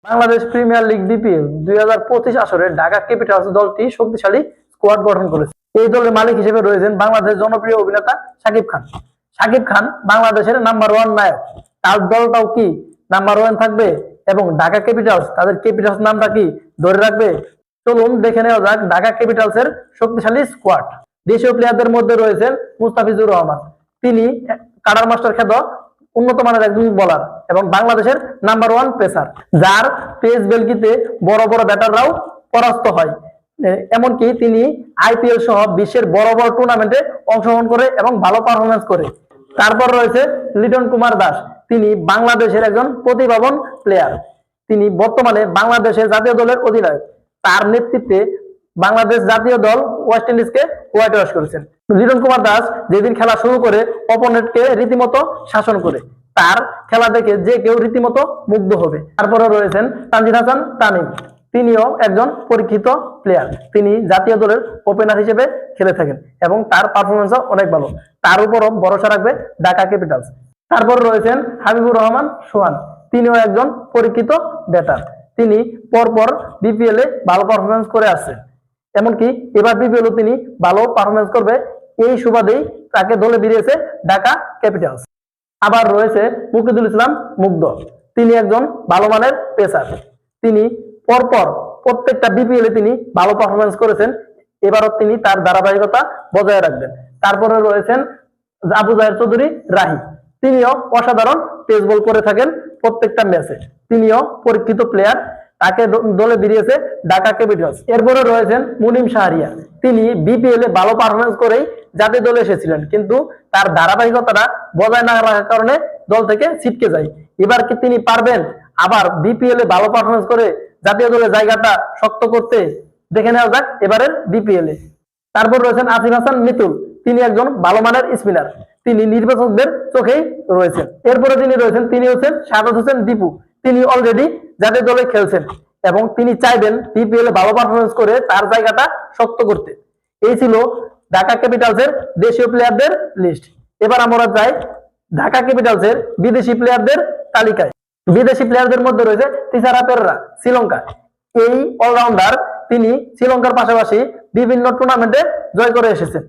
Bangladesh premier league BPL 2025 আসরে Dhaka Capitals দলটি শক্তিশালী স্কোয়াড গঠন করেছে। এই দলের মালিক হিসেবে রয়েছেন বাংলাদেশের জনপ্রিয় অভিনেতা শাকিব খান। শাকিব খান বাংলাদেশের নাম্বার 1 নায়ক। তার দলটাও কি নাম্বার 1 থাকবে এবং ঢাকা ক্যাপিটালস তাদের ক্যাপিটালস নামটা কি ধরে রাখবে? চলুন দেখে নেওয়া যাক ঢাকা ক্যাপিটালসের শক্তিশালী স্কোয়াড। দেশীয় প্লেয়ারদের মধ্যে রয়েছেন মুস্তাফিজুর রহমান। তিনি কাডার মাস্টার খ্যাত উন্নত মানের একজন বোলার এবং বাংলাদেশের নাম্বার 1 পেসার, যার পেস বেলকিতে বড় বড় ব্যাটাররাও পরাস্ত হয়। এমনকি তিনি আইপিএল সহ বিশ্বের বড় বড় টুর্নামেন্টে অংশগ্রহণ করে এবং ভালো পারফরমেন্স করে। তারপর রয়েছে লিটন কুমার দাস। তিনি বাংলাদেশের একজন প্রতিভাবান প্লেয়ার। তিনি বর্তমানে বাংলাদেশের জাতীয় দলের অধিনায়ক। তার নেতৃত্বে বাংলাদেশ জাতীয় দল ওয়েস্ট ইন্ডিজকে হোয়াইট ওয়াশ করেছেন। লিটন কুমার দাস যেদিন খেলা শুরু করে অপোনেন্টকে রীতিমতো শাসন করে, তার খেলা দেখে যে কেউ রীতিমতো মুগ্ধ হবে। তারপরে রয়েছেন তানজিদ হাসান তামিম। তিনিও একজন পরীক্ষিত প্লেয়ার। তিনি জাতীয় দলের ওপেনার হিসেবে খেলে থাকেন এবং তার পারফরমেন্সও অনেক ভালো। তার উপরও ভরসা রাখবে ঢাকা ক্যাপিটালস। তারপর রয়েছেন হাবিবুর রহমান সোহান। তিনিও একজন পরীক্ষিত ব্যাটার। তিনি পরপর বিপিএল এ ভালো পারফরমেন্স করে আসছেন। এমনকি এবার বিপিএল তিনি ভালো পারফরমেন্স করবে, এই সুবাদেই তাকে দলে ভিড়িয়েছে ঢাকা ক্যাপিটালস। আবার রয়েছে মুকিদুল ইসলাম মুগ্ধ। তিনি একজন ভালো মানের পেসার। তিনি পরপর প্রত্যেকটা বিপিএল এ তিনি ভালো পারফরমেন্স করেছেন। এবারও তিনি তার ধারাবাহিকতা বজায় রাখবেন। তারপরে রয়েছেন আবু জাহের চৌধুরী রাহি। তিনিও অসাধারণ পেস বল করে থাকেন প্রত্যেকটা ম্যাচে। তিনিও পরীক্ষিত প্লেয়ার। তাকে দলে ভিড়িয়েছে ঢাকা ক্যাপিটালস। এরপরে রয়েছেন মুনিম শাহরিয়া। তিনি বিপিএল এ ভালো পারফরমেন্স করেই জাতীয় দলে এসেছিলেন, কিন্তু তার ধারাবাহিকতাটা বজায় না রাখার কারণে দল থেকে ছিটকে যায়। এবার কি তিনি পারবেন আবার বিপিএল এ ভালো পারফরমেন্স করে জাতীয় দলের জায়গাটা শক্ত করতে? দেখে নেওয়া যাক এবারের বিপিএল এ। তারপর রয়েছেন আসিফ হাসান মিতুল। তিনি একজন ভালো মানের স্পিনার। তিনি নির্বাচকদের চোখেই রয়েছেন। এরপরে যিনি রয়েছেন তিনি হচ্ছেন শাহাদাত হোসেন দীপু। তিনি অলরেডি জাতীয় দলে খেলছেন এবং তিনি চাইবেন বিপিএল এ ভালো পারফরমেন্স করে তার জায়গাটা শক্ত করতে। এই ছিল ঢাকা ক্যাপিটালসের দেশীয় প্লেয়ারদের লিস্ট। এবার আমরা যাই ঢাকা ক্যাপিটালসের বিদেশি প্লেয়ারদের তালিকায়। বিদেশি প্লেয়ারদের মধ্যে রয়েছে তিসারা পেরেরা, শ্রীলঙ্কা। এই অলরাউন্ডার তিনি শ্রীলঙ্কার পাশাপাশি বিভিন্ন টুর্নামেন্টে জয় করে এসেছেন।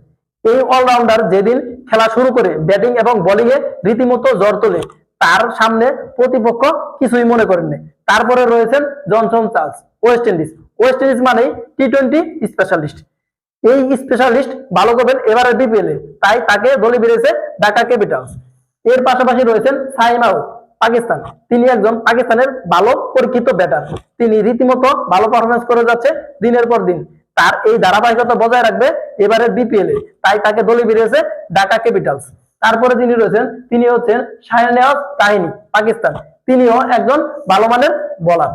এই অলরাউন্ডার যেদিন খেলা শুরু করে ব্যাটিং এবং বোলিং এ রীতিমতো জ্বর তোলে, তার সামনে প্রতিপক্ষ কিছুই মনে করেননি। তারপরে রয়েছেন Johnson Charles, West Indies. West Indies মানেই টি-20 স্পেশালিস্ট। এই স্পেশালিস্ট ভালো করবেন এবারে বিপিএল এ, তাই তাকে দলে ভিড়িয়েছে ঢাকা ক্যাপিটালস। এর পাশাপাশি রয়েছেন সাইম আউট, পাকিস্তান। তিনি একজন পাকিস্তানের ভালো পরীক্ষিত ব্যাটার। তিনি রীতিমতো ভালো পারফরমেন্স করে যাচ্ছে দিনের পর দিন। তার এই ধারাবাহিকতা বজায় রাখবে এবারের বিপিএল এ, তাই তাকে দলে ভিড়িয়েছে ঢাকা ক্যাপিটালস। তারপরে যিনি রয়েছেন তিনি হচ্ছেন শাহনেওয়াজ তাহিনী, পাকিস্তান। তিনিও একজন ভালো মানের বোলার।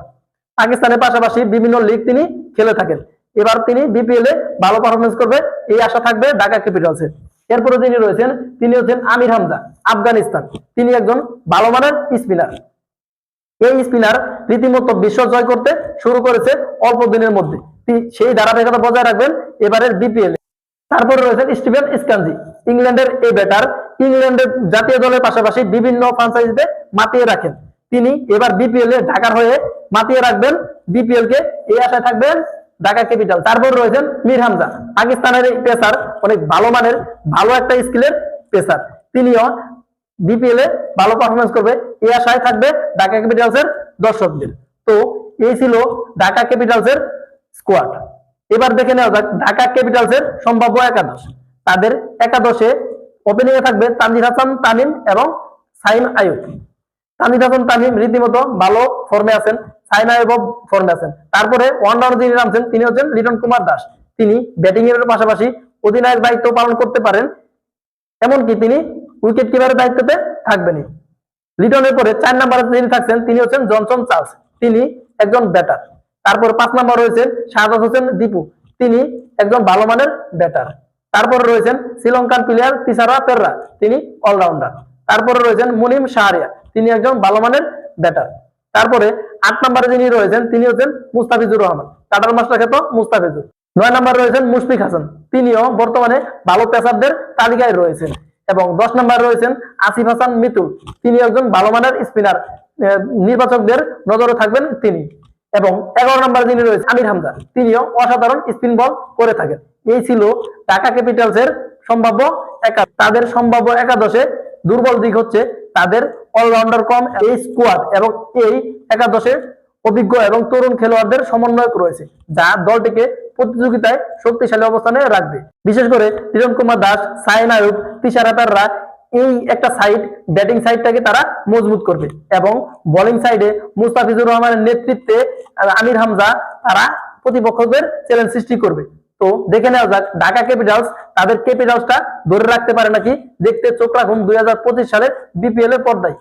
পাকিস্তানের পাশাপাশি বিভিন্ন লিগ তিনি খেলে থাকেন। এবার তিনি বিপিএল এ ভালো পারফরমেন্স করবে, এই আশা থাকবে ঢাকা ক্যাপিটালসের। এরপরে যিনি রয়েছেন তিনি হচ্ছেন আমির হামজা, আফগানিস্তান। তিনি একজন ভালো মানের স্পিনার। এই স্পিনার রীতিমতো বিশ্ব জয় করতে শুরু করেছে অল্প দিনের মধ্যে। সেই ধারাবাহিকতা বজায় রাখবেন এবারের বিপিএল এ। তারপরে রয়েছেন স্টিভেন স্কানজি, ইংল্যান্ডের এই ব্যাটার। ইংল্যান্ডের জাতীয় দলের পাশাপাশি বিভিন্ন ফ্রাঞ্চাইজিতে মাতিয়ে রাখেন। তিনি এবার বিপিএল এ ঢাকার হয়ে মাতিয়ে রাখবেন বিপিএল কে, এই আশায় থাকবেন ঢাকা ক্যাপিটাল। তারপর রয়েছেন মীর হামজা, পাকিস্তানের এই পেসার, অনেক ভালো মানের ভালো একটা স্কিলের পেসার। তিনিও বিপিএল এ ভালো পারফরমেন্স করবে, এই আশায় থাকবে ঢাকা ক্যাপিটালসের দর্শকদের। তো এই ছিল ঢাকা ক্যাপিটালসের স্কোয়াড। এবার দেখে নেওয়া যাক ঢাকা ক্যাপিটালসের সম্ভাব্য একাদশ। তাদের একাদশে ওপেনিং এ থাকবে তানজিদ হাসান তামিম এবং সাইম আইয়ুব। তানজিদ হাসান তামিম রীতিমতো ভালো ফর্মে আছেন, সাইম আইয়ুব ফর্মে আছেন। তারপরে অলরাউন্ডার যিনি নামছেন তিনি হচ্ছেন লিটন কুমার দাস। তিনি ব্যাটিং এর পাশাপাশি অধিনায়ক দায়িত্ব পালন করতে পারেন, এমনকি তিনি উইকেট কিপারের দায়িত্বতে থাকবেন। লিটনের পরে 4 নম্বরে যিনি থাকছেন তিনি হচ্ছেন জনসন চার্লস। তিনি একজন ব্যাটার। তারপর 5 নম্বর রয়েছেন শাহাদাত হোসেন দীপু। তিনি একজন ভালো মানের ব্যাটার। তারপরে রয়েছেন শ্রীলঙ্কান প্লেয়ার তিসারা পেরেরা, তিনি অলরাউন্ডার। তারপরে রয়েছেন মুনিম শাহরিয়া, তিনি একজন ভালো মানের ব্যাটার। তারপরে 8 নম্বরে যিনি রয়েছেন তিনি হচ্ছেন মুস্তাফিজুর রহমান, কাটার মাস্টার খ্যাত মুস্তাফিজুর। 9 নম্বরে রয়েছেন মুশফিক হাসান, তিনিও বর্তমানে ভালো পেসারদের তালিকায় রয়েছেন। এবং 10 নম্বরে রয়েছেন আসিফ হাসান মিতুল, তিনি একজন ভালো মানের স্পিনার। নির্বাচকদের নজরে থাকবেন তিনি। এবং 11 নম্বর যিনি রয়েছে আমির হামজা, তিনিও অসাধারণ স্পিন বল করে থাকেন। এই ছিল ঢাকা ক্যাপিটালস এর সম্ভাব্য তাদের সম্ভাব্য একাদশে দুর্বল দিক হচ্ছে তাদের অলরাউন্ডার কম। এই স্কোয়াড এবং এই একাদশে অভিজ্ঞ এবং তরুণ খেলোয়াড়দের সমন্বয়ক রয়েছে, যা দলটিকে প্রতিযোগিতায় শক্তিশালী অবস্থানে রাখবে। বিশেষ করে লিটন কুমার দাস, সাইন আয়ুব, তিশারাতাররা এই একটা সাইড, ব্যাটিং সাইডটাকে তারা মজবুত করবে এবং বোলিং সাইডে মুস্তাফিজুর রহমানের নেতৃত্বে আমির হামজা তারা প্রতিপক্ষদের চ্যালেঞ্জ সৃষ্টি করবে। তো দেখে নেওয়া যাক ঢাকা ক্যাপিটালস তাদের ক্যাপিটালসটা ধরে রাখতে পারে নাকি। দেখতে চোখ রাখুন 2025 সালের বিপিএল এর পর্দায়।